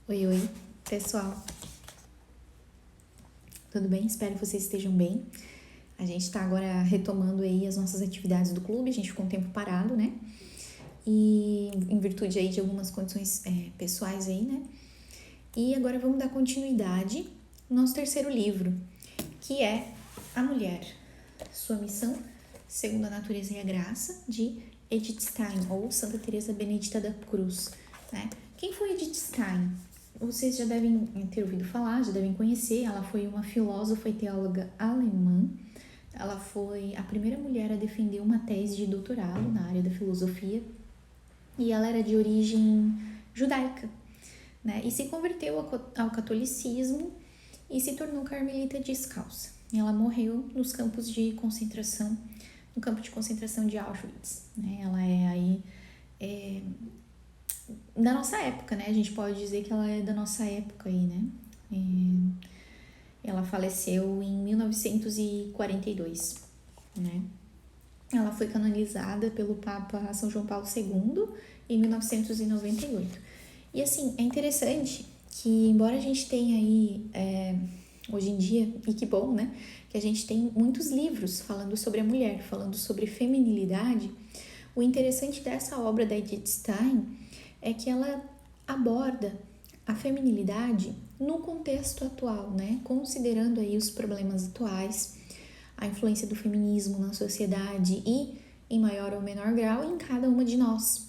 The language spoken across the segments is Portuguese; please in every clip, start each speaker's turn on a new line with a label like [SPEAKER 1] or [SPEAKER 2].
[SPEAKER 1] Oi, oi, pessoal, tudo bem? Espero que vocês estejam bem. A gente tá agora retomando aí as nossas atividades do clube, a gente ficou um tempo parado, né? E em virtude aí de algumas condições pessoais aí, né? E agora vamos dar continuidade no nosso terceiro livro, que é A Mulher, Sua Missão, Segundo a Natureza e a Graça, de Edith Stein, ou Santa Teresa Benedita da Cruz, né? Quem foi Edith Stein? Vocês já devem ter ouvido falar, já devem conhecer. Ela foi uma filósofa e teóloga alemã. Ela foi a primeira mulher a defender uma tese de doutorado na área da filosofia e ela era de origem judaica, né? E se converteu ao catolicismo e se tornou carmelita descalça. E ela morreu nos campos de concentração, no campo de concentração de Auschwitz, né? Ela é aí da nossa época, né? A gente pode dizer que ela é da nossa época aí, né? Ela faleceu em 1942, né? Ela foi canonizada pelo Papa São João Paulo II em 1998. E assim, é interessante que, embora a gente tenha aí, hoje em dia, e que bom, né? Que a gente tem muitos livros falando sobre a mulher, falando sobre feminilidade. O interessante dessa obra da Edith Stein é que ela aborda a feminilidade no contexto atual, né? Considerando aí os problemas atuais, a influência do feminismo na sociedade e, em maior ou menor grau, em cada uma de nós.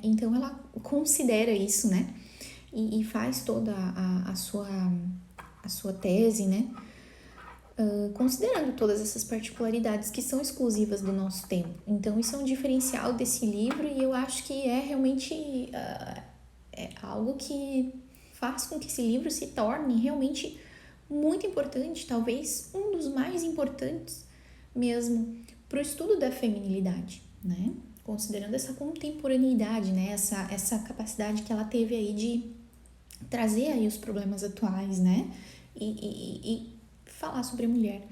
[SPEAKER 1] Então, ela considera isso, né? E faz toda a sua tese, né? Considerando todas essas particularidades que são exclusivas do nosso tempo. Então, isso é um diferencial desse livro e eu acho que é realmente algo que faz com que esse livro se torne realmente muito importante, talvez um dos mais importantes mesmo para o estudo da feminilidade, né? Considerando essa contemporaneidade, né? Essa capacidade que ela teve aí de trazer aí os problemas atuais, né? E falar sobre a mulher,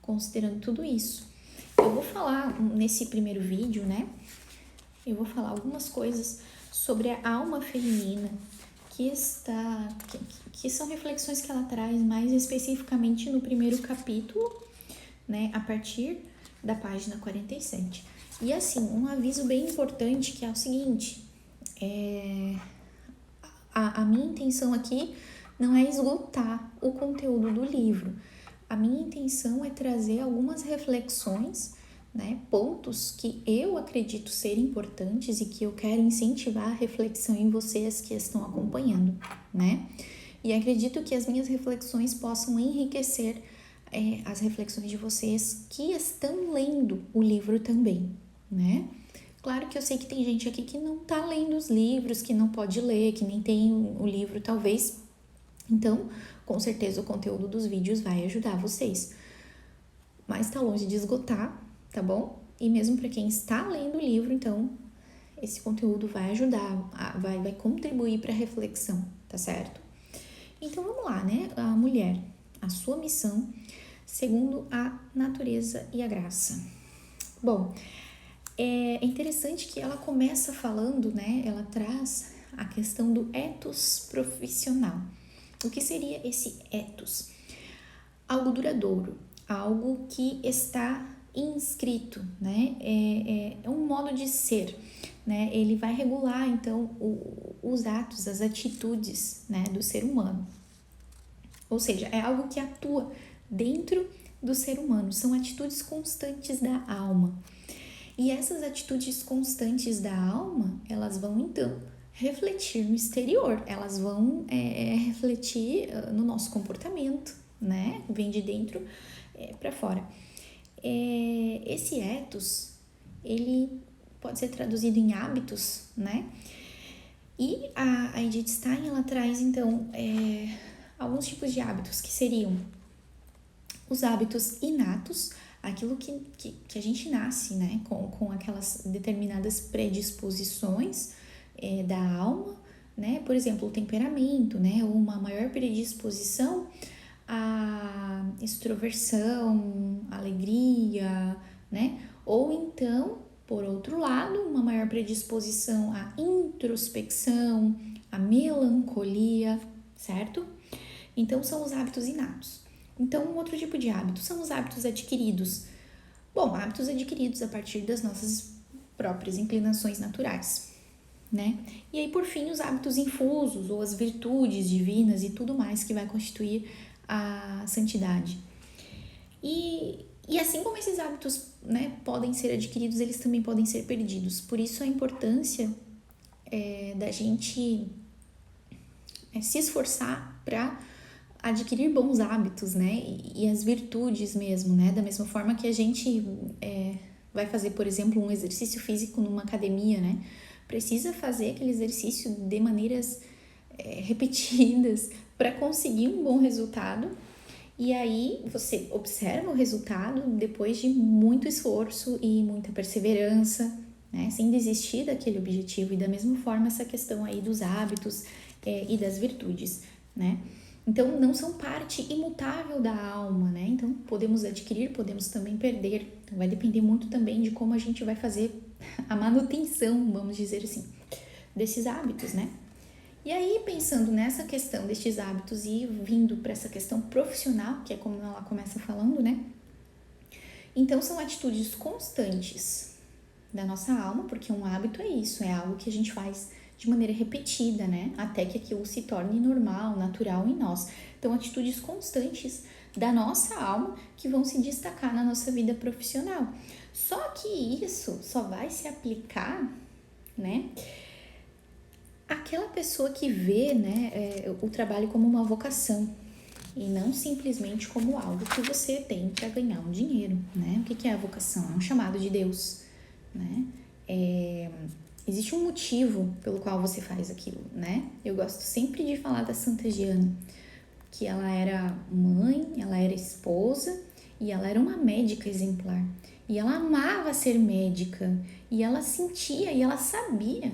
[SPEAKER 1] considerando tudo isso. Eu vou falar nesse primeiro vídeo, né? Eu vou falar algumas coisas sobre a alma feminina, que são reflexões que ela traz mais especificamente no primeiro capítulo, né, a partir da página 47. E assim, um aviso bem importante que é o seguinte, a minha intenção aqui não é esgotar o conteúdo do livro. A minha intenção é trazer algumas reflexões, né, pontos que eu acredito ser importantes e que eu quero incentivar a reflexão em vocês que estão acompanhando, né? E acredito que as minhas reflexões possam enriquecer as reflexões de vocês que estão lendo o livro também, né? Claro que eu sei que tem gente aqui que não tá lendo os livros, que não pode ler, que nem tem o livro talvez. Então, com certeza o conteúdo dos vídeos vai ajudar vocês. Mas tá longe de esgotar, tá bom? E mesmo para quem está lendo o livro, então, esse conteúdo vai ajudar, vai contribuir para a reflexão, tá certo? Então, vamos lá, né? A mulher, a sua missão, segundo a natureza e a graça. Bom, é interessante que ela começa falando, né? Ela traz a questão do ethos profissional. O que seria esse ethos? Algo duradouro, algo que está inscrito, né? É um modo de ser, né? Ele vai regular, então, os atos, as atitudes, né, do ser humano. Ou seja, é algo que atua dentro do ser humano, são atitudes constantes da alma. E essas atitudes constantes da alma, elas vão então refletir no exterior, elas vão refletir no nosso comportamento, né? Vem de dentro para fora. Esse ethos, ele pode ser traduzido em hábitos, né? E a Edith Stein, ela traz então alguns tipos de hábitos que seriam os hábitos inatos, aquilo que a gente nasce, né, com aquelas determinadas predisposições da alma, né, por exemplo, o temperamento, né, uma maior predisposição à extroversão, alegria, né, ou então, por outro lado, uma maior predisposição à introspecção, a melancolia, certo? Então, são os hábitos inatos. Então, um outro tipo de hábito são os hábitos adquiridos. Bom, hábitos adquiridos a partir das nossas próprias inclinações naturais, né? E aí, por fim, os hábitos infusos ou as virtudes divinas e tudo mais que vai constituir a santidade. E assim como esses hábitos, né, podem ser adquiridos, eles também podem ser perdidos. Por isso a importância da gente se esforçar para adquirir bons hábitos, né, e as virtudes mesmo, né, da mesma forma que a gente vai fazer, por exemplo, um exercício físico numa academia, né, precisa fazer aquele exercício de maneiras repetidas para conseguir um bom resultado. E aí você observa o resultado depois de muito esforço e muita perseverança, né? Sem desistir daquele objetivo. E da mesma forma essa questão aí dos hábitos e das virtudes, né? Então não são parte imutável da alma, né? Então podemos adquirir, podemos também perder. Então vai depender muito também de como a gente vai fazer a manutenção, vamos dizer assim, desses hábitos, né? E aí, pensando nessa questão destes hábitos e vindo para essa questão profissional, que é como ela começa falando, né? Então, são atitudes constantes da nossa alma, porque um hábito é isso, é algo que a gente faz de maneira repetida, né? Até que aquilo se torne normal, natural em nós. Então, atitudes constantes da nossa alma que vão se destacar na nossa vida profissional. Só que isso só vai se aplicar, né? Aquela pessoa que vê, né, o trabalho como uma vocação e não simplesmente como algo que você tem para ganhar um dinheiro, né? O que é a vocação? É um chamado de Deus, né? Existe um motivo pelo qual você faz aquilo, né? Eu gosto sempre de falar da Santa Giana, que ela era mãe, ela era esposa e ela era uma médica exemplar. E ela amava ser médica e ela sentia e ela sabia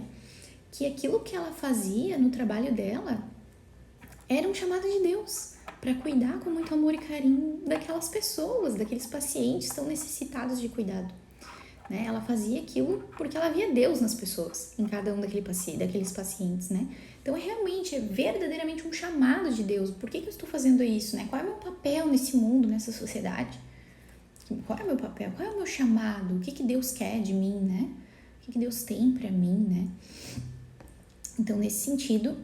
[SPEAKER 1] que aquilo que ela fazia no trabalho dela era um chamado de Deus para cuidar com muito amor e carinho daquelas pessoas, daqueles pacientes tão necessitados de cuidado, né? Ela fazia aquilo porque ela via Deus nas pessoas, em cada um daqueles pacientes, né? Então é verdadeiramente um chamado de Deus. Por que eu estou fazendo isso, né? Qual é o meu papel nesse mundo, nessa sociedade? Qual é o meu papel? Qual é o meu chamado? O que Deus quer de mim, né? O que Deus tem para mim, né? Então, nesse sentido,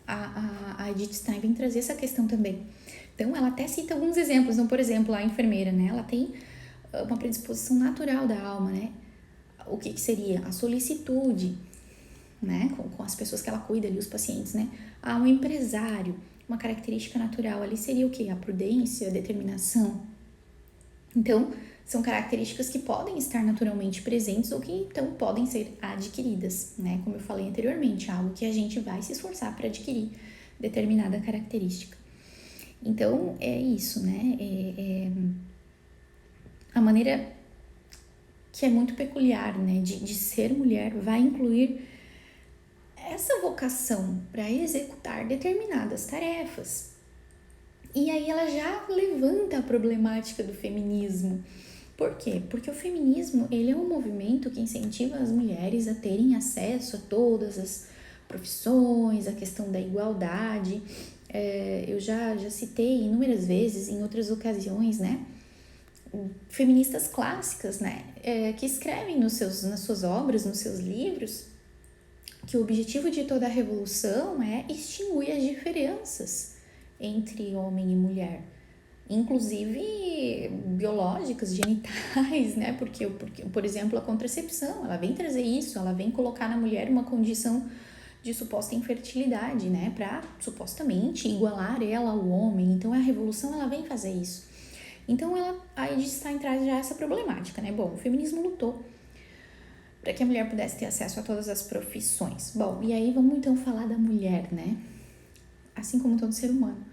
[SPEAKER 1] a Edith Stein vem trazer essa questão também. Então, ela até cita alguns exemplos. Então, por exemplo, a enfermeira, né? Ela tem uma predisposição natural da alma, né? O que seria? A solicitude, né? Com as pessoas que ela cuida ali, os pacientes, né? Um empresário, uma característica natural ali seria o quê? A prudência, a determinação. Então, são características que podem estar naturalmente presentes ou que então podem ser adquiridas, né? Como eu falei anteriormente, algo que a gente vai se esforçar para adquirir determinada característica. Então, é isso, né? A maneira que é muito peculiar, né, de ser mulher vai incluir essa vocação para executar determinadas tarefas. E aí ela já levanta a problemática do feminismo. Por quê? Porque o feminismo, ele é um movimento que incentiva as mulheres a terem acesso a todas as profissões, a questão da igualdade. Eu já citei inúmeras vezes, em outras ocasiões, né? Feministas clássicas, né? Que escrevem nas suas obras, nos seus livros, que o objetivo de toda a revolução é extinguir as diferenças entre homem e mulher, inclusive biológicas, genitais, né? Porque, por exemplo, a contracepção, ela vem trazer isso, ela vem colocar na mulher uma condição de suposta infertilidade, né? Para supostamente igualar ela ao homem. Então, a revolução, ela vem fazer isso. Então, a Edith Stein traz já essa problemática, né? Bom, o feminismo lutou para que a mulher pudesse ter acesso a todas as profissões. Bom, e aí vamos então falar da mulher, né? Assim como todo ser humano,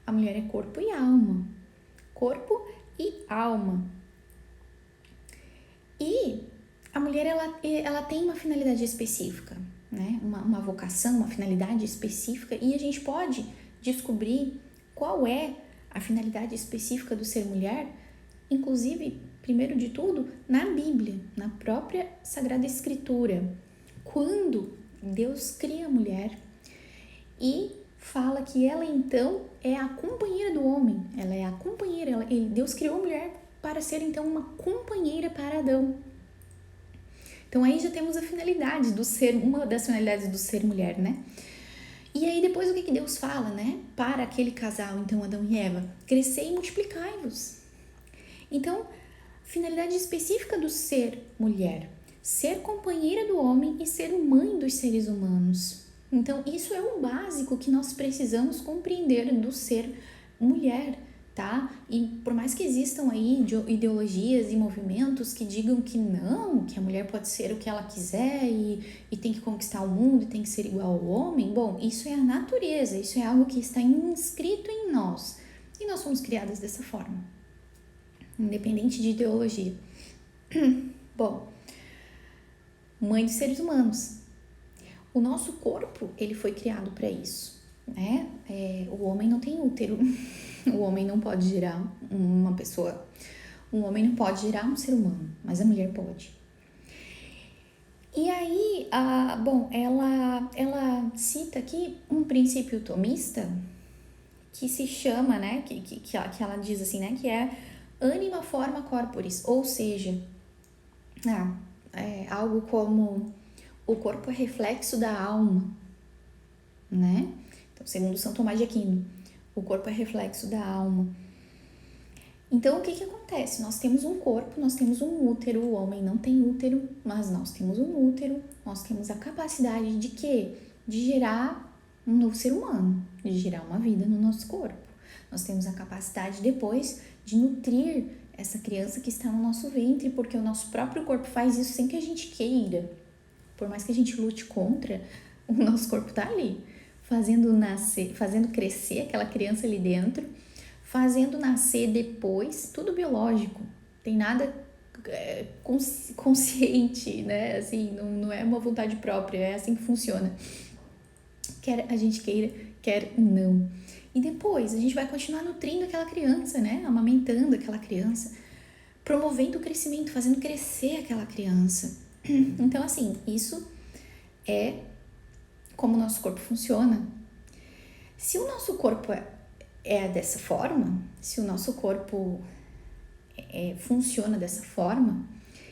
[SPEAKER 1] a mulher é corpo e alma. Corpo e alma. E a mulher, ela tem uma finalidade específica, né? Uma vocação, uma finalidade específica, e a gente pode descobrir qual é a finalidade específica do ser mulher, inclusive, primeiro de tudo, na Bíblia, na própria Sagrada Escritura. Quando Deus cria a mulher, e fala que ela então é a companheira do homem, ela é a companheira, Deus criou a mulher para ser então uma companheira para Adão. Então aí já temos a finalidade do ser, uma das finalidades do ser mulher, né? E aí depois o que Deus fala, né? Para aquele casal, então Adão e Eva, crescei e multiplicai-vos. Então, finalidade específica do ser mulher, ser companheira do homem e ser mãe dos seres humanos. Então, isso é o básico que nós precisamos compreender do ser mulher, tá? E por mais que existam aí ideologias e movimentos que digam que não, que a mulher pode ser o que ela quiser e tem que conquistar o mundo e tem que ser igual ao homem, bom, isso é a natureza, isso é algo que está inscrito em nós. E nós somos criadas dessa forma, independente de ideologia. Bom, mãe dos seres humanos. O nosso corpo, ele foi criado para isso, né? O homem não tem útero, o homem não pode gerar uma pessoa, um homem não pode gerar um ser humano, mas a mulher pode. E aí, ela cita aqui um princípio tomista que se chama, né, que ela diz assim, né, que é anima forma corporis, ou seja, algo como o corpo é reflexo da alma, né? Então, segundo São Tomás de Aquino, o corpo é reflexo da alma. Então, o que acontece? Nós temos um corpo, nós temos um útero, o homem não tem útero, mas nós temos um útero, nós temos a capacidade de quê? De gerar um novo ser humano, de gerar uma vida no nosso corpo. Nós temos a capacidade depois de nutrir essa criança que está no nosso ventre, porque o nosso próprio corpo faz isso sem que a gente queira. Por mais que a gente lute contra, o nosso corpo tá ali, fazendo nascer, fazendo crescer aquela criança ali dentro, fazendo nascer depois, tudo biológico, tem nada consciente, né? Assim, não é uma vontade própria, é assim que funciona. Quer a gente queira, quer não. E depois a gente vai continuar nutrindo aquela criança, né? Amamentando aquela criança, promovendo o crescimento, fazendo crescer aquela criança. Então, assim, isso é como o nosso corpo funciona. Se o nosso corpo é dessa forma, se o nosso corpo funciona dessa forma,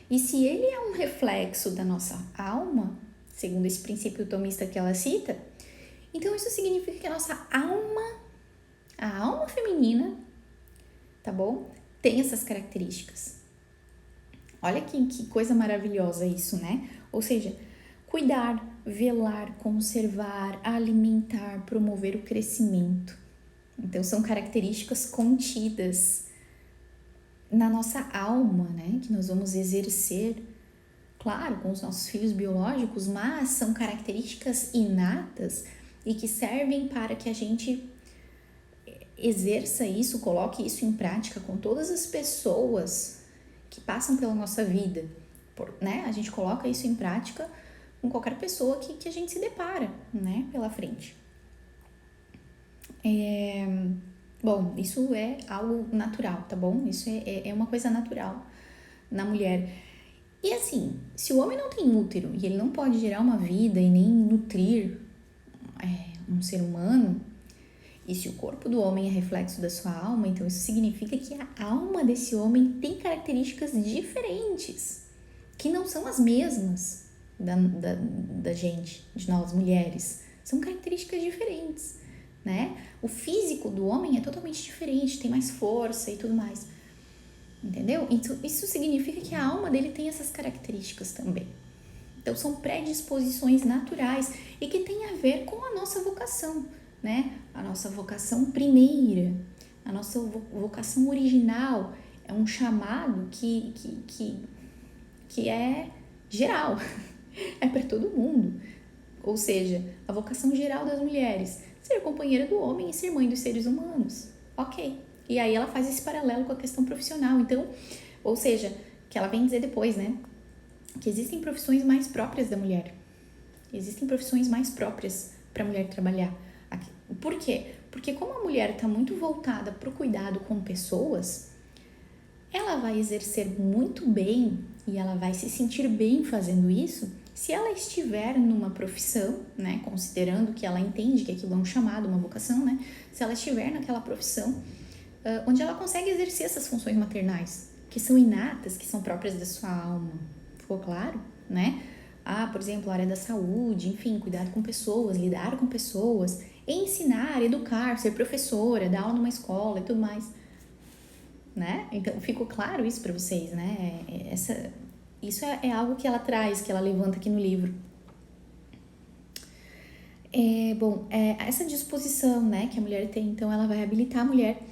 [SPEAKER 1] e se ele é um reflexo da nossa alma, segundo esse princípio tomista que ela cita, então isso significa que a nossa alma, a alma feminina, tá bom? Tem essas características. Olha que coisa maravilhosa isso, né? Ou seja, cuidar, velar, conservar, alimentar, promover o crescimento. Então, são características contidas na nossa alma, né? Que nós vamos exercer, claro, com os nossos filhos biológicos, mas são características inatas e que servem para que a gente exerça isso, coloque isso em prática com todas as pessoas que passam pela nossa vida, né? A gente coloca isso em prática com qualquer pessoa que a gente se depara, né? Pela frente. Bom, isso é algo natural, tá bom? Isso é uma coisa natural na mulher. E assim, se o homem não tem útero e ele não pode gerar uma vida e nem nutrir um ser humano, e se o corpo do homem é reflexo da sua alma, então isso significa que a alma desse homem tem características diferentes, que não são as mesmas da gente, de nós mulheres. São características diferentes, né? O físico do homem é totalmente diferente, tem mais força e tudo mais, entendeu? Então, isso significa que a alma dele tem essas características também. Então, são predisposições naturais e que tem a ver com a nossa vocação, né? A nossa vocação primeira, a nossa vocação original é um chamado que é geral, é para todo mundo. Ou seja, a vocação geral das mulheres, ser companheira do homem e ser mãe dos seres humanos. Ok. E aí ela faz esse paralelo com a questão profissional. Então, ou seja, que ela vem dizer depois, né? Que existem profissões mais próprias da mulher. Existem profissões mais próprias para a mulher trabalhar. Por quê? Porque como a mulher está muito voltada para o cuidado com pessoas, ela vai exercer muito bem e ela vai se sentir bem fazendo isso Se ela estiver numa profissão, né, considerando que ela entende que aquilo é um chamado, uma vocação, né, se ela estiver naquela profissão, onde ela consegue exercer essas funções maternais, que são inatas, que são próprias da sua alma, ficou claro, né? Por exemplo, a área da saúde, enfim, cuidar com pessoas, lidar com pessoas, ensinar, educar, ser professora, dar aula numa escola e tudo mais, né? Então, ficou claro isso para vocês, né? Isso é algo que ela traz, que ela levanta aqui no livro. Essa disposição, né, que a mulher tem, então, ela vai habilitar a mulher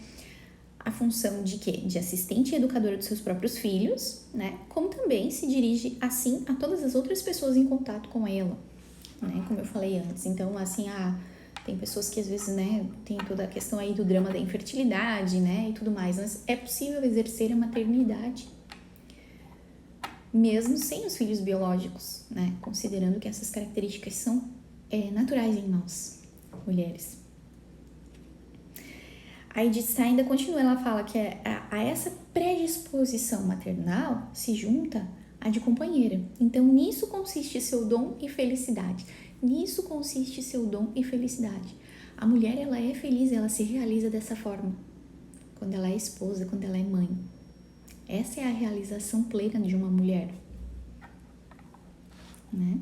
[SPEAKER 1] a função de quê? De assistente e educadora dos seus próprios filhos, né? Como também se dirige, assim, a todas as outras pessoas em contato com ela, né? Como eu falei antes. Então, assim, tem pessoas que às vezes, né, tem toda a questão aí do drama da infertilidade, né, e tudo mais, mas é possível exercer a maternidade mesmo sem os filhos biológicos, né? Considerando que essas características são naturais em nós, mulheres. A Edith Stein ainda continua, ela fala que a essa predisposição maternal se junta a de companheira. Então, nisso consiste seu dom e felicidade. Nisso consiste seu dom e felicidade. A mulher, ela é feliz, ela se realiza dessa forma. Quando ela é esposa, quando ela é mãe. Essa é a realização plena de uma mulher. Né?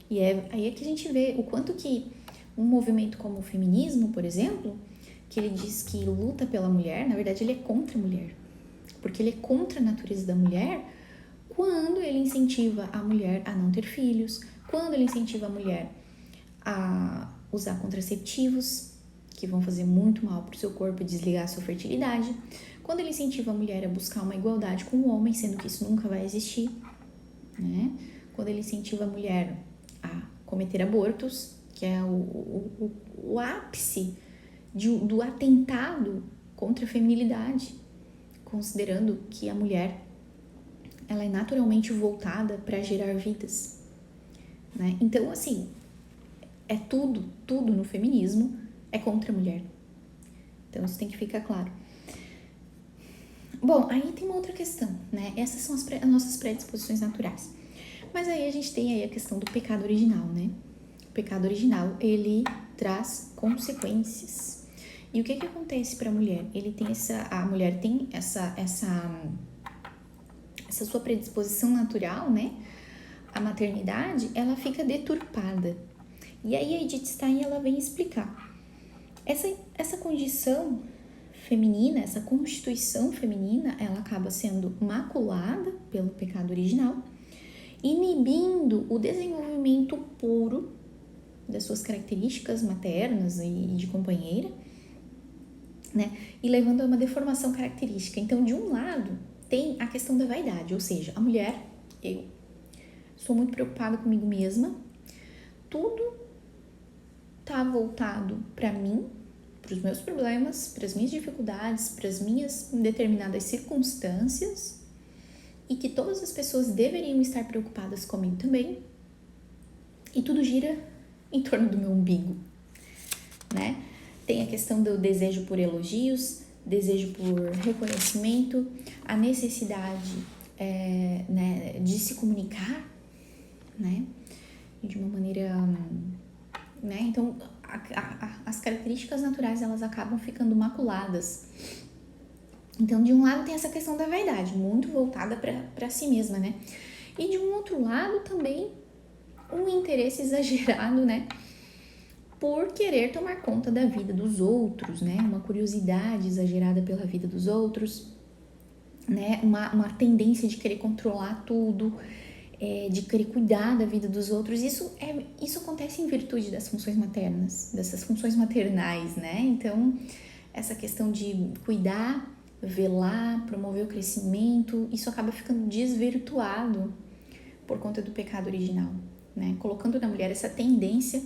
[SPEAKER 1] E aí é que a gente vê o quanto que um movimento como o feminismo, por exemplo, que ele diz que luta pela mulher, na verdade ele é contra a mulher. Porque ele é contra a natureza da mulher quando ele incentiva a mulher a não ter filhos, quando ele incentiva a mulher a usar contraceptivos, que vão fazer muito mal para o seu corpo e desligar a sua fertilidade, quando ele incentiva a mulher a buscar uma igualdade com o homem, sendo que isso nunca vai existir, né? Quando ele incentiva a mulher a cometer abortos, que é o ápice do atentado contra a feminilidade, considerando que a mulher ela é naturalmente voltada para gerar vidas, né? Então, assim, tudo no feminismo é contra a mulher. Então, isso tem que ficar claro. Bom, aí tem uma outra questão, né? Essas são as nossas predisposições naturais. Mas aí a gente tem aí a questão do pecado original, né? O pecado original, ele traz consequências. E o que acontece para a mulher? A mulher tem essa sua predisposição natural, né? A maternidade, ela fica deturpada. E aí a Edith Stein, ela vem explicar. Essa condição feminina, essa constituição feminina, ela acaba sendo maculada pelo pecado original, inibindo o desenvolvimento puro das suas características maternas e de companheira, né? E levando a uma deformação característica. Então, de um lado, tem a questão da vaidade, ou seja, a mulher, eu sou muito preocupada comigo mesma, tudo tá voltado para mim, para os meus problemas, para as minhas dificuldades, para as minhas determinadas circunstâncias, e que todas as pessoas deveriam estar preocupadas comigo também, e tudo gira em torno do meu umbigo, né? Tem a questão do desejo por elogios, desejo por reconhecimento, a necessidade né, de se comunicar, né? De uma maneira, né? Então, as características naturais, elas acabam ficando maculadas. Então, de um lado tem essa questão da vaidade, muito voltada para si mesma, né? E de um outro lado também um interesse exagerado, né? Por querer tomar conta da vida dos outros, né? Uma curiosidade exagerada pela vida dos outros, né? Uma tendência de querer controlar tudo, de querer cuidar da vida dos outros. Isso acontece em virtude das funções maternas, dessas funções maternais, né? Então, essa questão de cuidar, velar, promover o crescimento, isso acaba ficando desvirtuado por conta do pecado original, né? Colocando na mulher essa tendência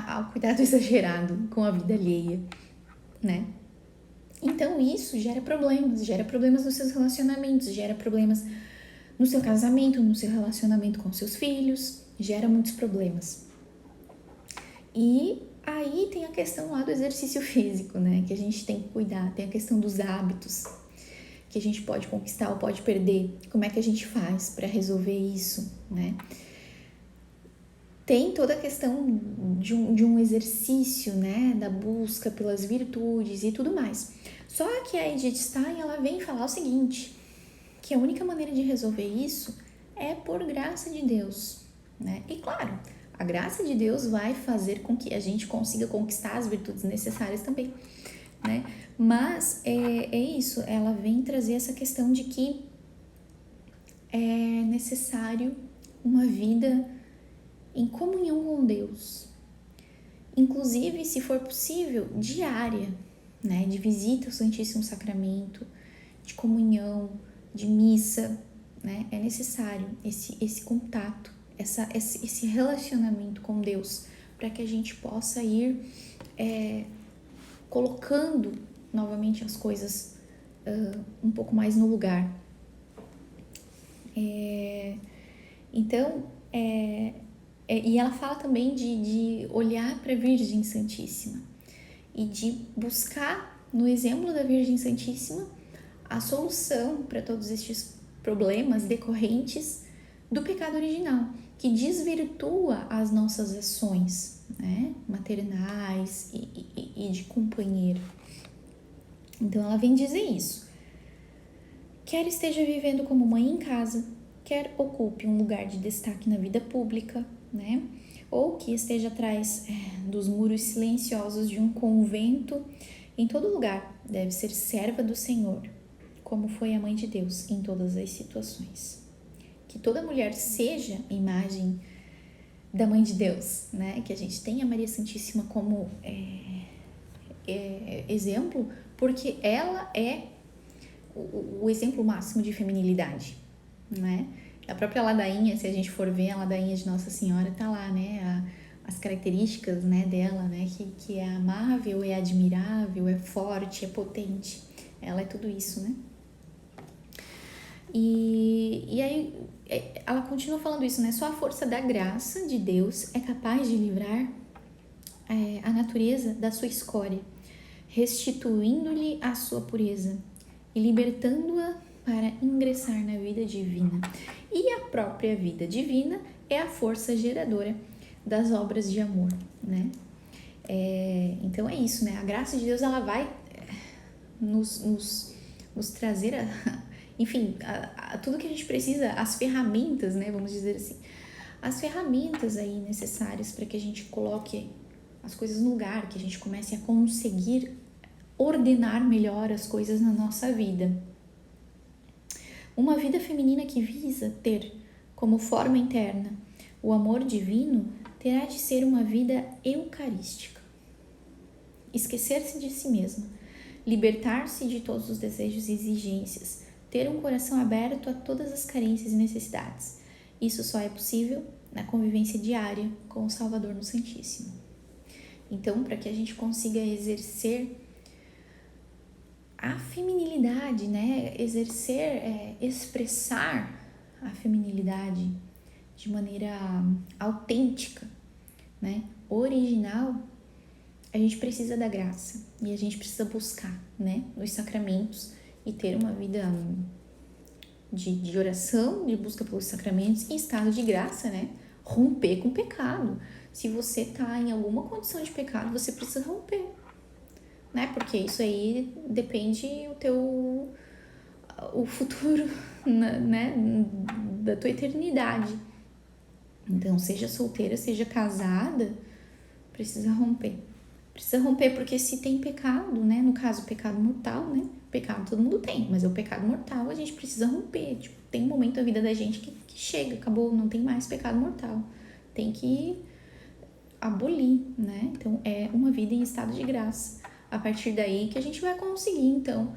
[SPEAKER 1] ao cuidado exagerado com a vida alheia, né? Então isso gera problemas nos seus relacionamentos, gera problemas no seu casamento, no seu relacionamento com seus filhos, gera muitos problemas. E aí tem a questão lá do exercício físico, né? Que a gente tem que cuidar, tem a questão dos hábitos, que a gente pode conquistar ou pode perder. Como é que a gente faz para resolver isso, né? Tem toda a questão de um exercício, né, da busca pelas virtudes e tudo mais. Só que a Edith Stein, ela vem falar o seguinte, que a única maneira de resolver isso é por graça de Deus, né? E claro, a graça de Deus vai fazer com que a gente consiga conquistar as virtudes necessárias também, né? Mas é isso, ela vem trazer essa questão de que é necessário uma vida em comunhão com Deus, inclusive, se for possível, diária, né? De visita ao Santíssimo Sacramento, de comunhão, de missa, né? É necessário esse contato, esse relacionamento com Deus, para que a gente possa ir colocando novamente as coisas um pouco mais no lugar. Então, e ela fala também de olhar para a Virgem Santíssima e de buscar no exemplo da Virgem Santíssima a solução para todos estes problemas decorrentes do pecado original, que desvirtua as nossas ações, né, maternais e de companheiro. Então ela vem dizer isso. Quer esteja vivendo como mãe em casa, quer ocupe um lugar de destaque na vida pública, né? Ou que esteja atrás dos muros silenciosos de um convento, em todo lugar deve ser serva do Senhor, como foi a mãe de Deus em todas as situações. Que toda mulher seja imagem da mãe de Deus, né? Que a gente tenha a Maria Santíssima como exemplo, porque ela é o exemplo máximo de feminilidade, né? A própria ladainha, se a gente for ver a ladainha de Nossa Senhora, tá lá, né? As características, né, dela, né? Que é amável, é admirável, é forte, é potente. Ela é tudo isso, né? E aí ela continua falando isso, né? Só a força da graça de Deus é capaz de livrar a natureza da sua escória, restituindo-lhe a sua pureza e libertando-a para ingressar na vida divina. E a própria vida divina é a força geradora das obras de amor, né? Então é isso, né? A graça de Deus, ela vai nos trazer, enfim, tudo que a gente precisa, as ferramentas, né? Vamos dizer assim, as ferramentas aí necessárias para que a gente coloque as coisas no lugar, que a gente comece a conseguir ordenar melhor as coisas na nossa vida. Uma vida feminina que visa ter como forma interna o amor divino terá de ser uma vida eucarística. Esquecer-se de si mesma, libertar-se de todos os desejos e exigências, ter um coração aberto a todas as carências e necessidades. Isso só é possível na convivência diária com o Salvador no Santíssimo. Então, para que a gente consiga exercer a feminilidade, né? Expressar a feminilidade de maneira autêntica, né? Original, a gente precisa da graça e a gente precisa buscar, né? Nos sacramentos e ter uma vida de oração, de busca pelos sacramentos em estado de graça, né? Romper com o pecado. Se você tá em alguma condição de pecado, você precisa romper, né? Porque isso aí depende o futuro, né? Da tua eternidade. Então, seja solteira, seja casada, precisa romper. Precisa romper porque se tem pecado, né? No caso, pecado mortal, né? Pecado todo mundo tem, mas é o pecado mortal, a gente precisa romper. Tipo, tem um momento da vida da gente que chega, acabou, não tem mais pecado mortal. Tem que abolir, né? Então, é uma vida em estado de graça. A partir daí que a gente vai conseguir, então,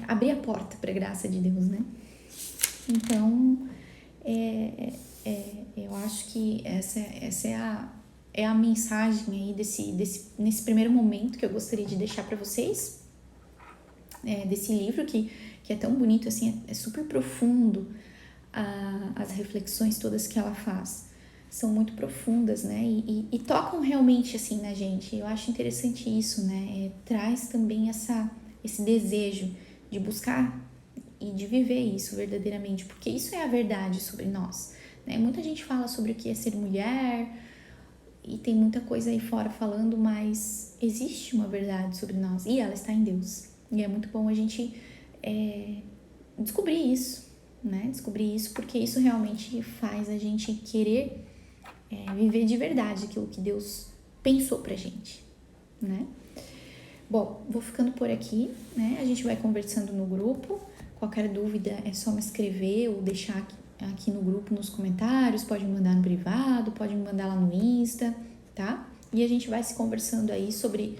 [SPEAKER 1] abrir a porta para a graça de Deus, né? Então, eu acho que essa é a mensagem aí nesse primeiro momento que eu gostaria de deixar para vocês, desse livro que é tão bonito, assim, é super profundo, as reflexões todas que ela faz são muito profundas, né, e tocam realmente, assim, na gente. Eu acho interessante isso, né, traz também esse desejo de buscar e de viver isso verdadeiramente, porque isso é a verdade sobre nós, né? Muita gente fala sobre o que é ser mulher e tem muita coisa aí fora falando, mas existe uma verdade sobre nós e ela está em Deus. E é muito bom a gente descobrir isso, né? Descobrir isso, porque isso realmente faz a gente querer viver de verdade aquilo que Deus pensou pra gente, né? Bom, vou ficando por aqui, né? A gente vai conversando no grupo. Qualquer dúvida é só me escrever ou deixar aqui no grupo nos comentários. Pode me mandar no privado, pode me mandar lá no Insta, tá? E a gente vai se conversando aí sobre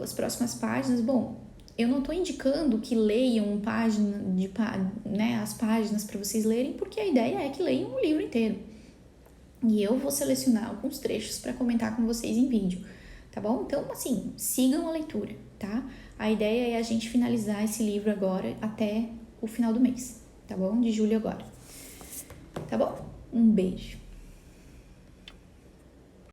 [SPEAKER 1] as próximas páginas. Bom, eu não tô indicando que leiam as páginas para vocês lerem, porque a ideia é que leiam o livro inteiro. E eu vou selecionar alguns trechos para comentar com vocês em vídeo, tá bom? Então, assim, sigam a leitura, tá? A ideia é a gente finalizar esse livro agora até o final do mês, tá bom? De julho agora. Tá bom? Um beijo.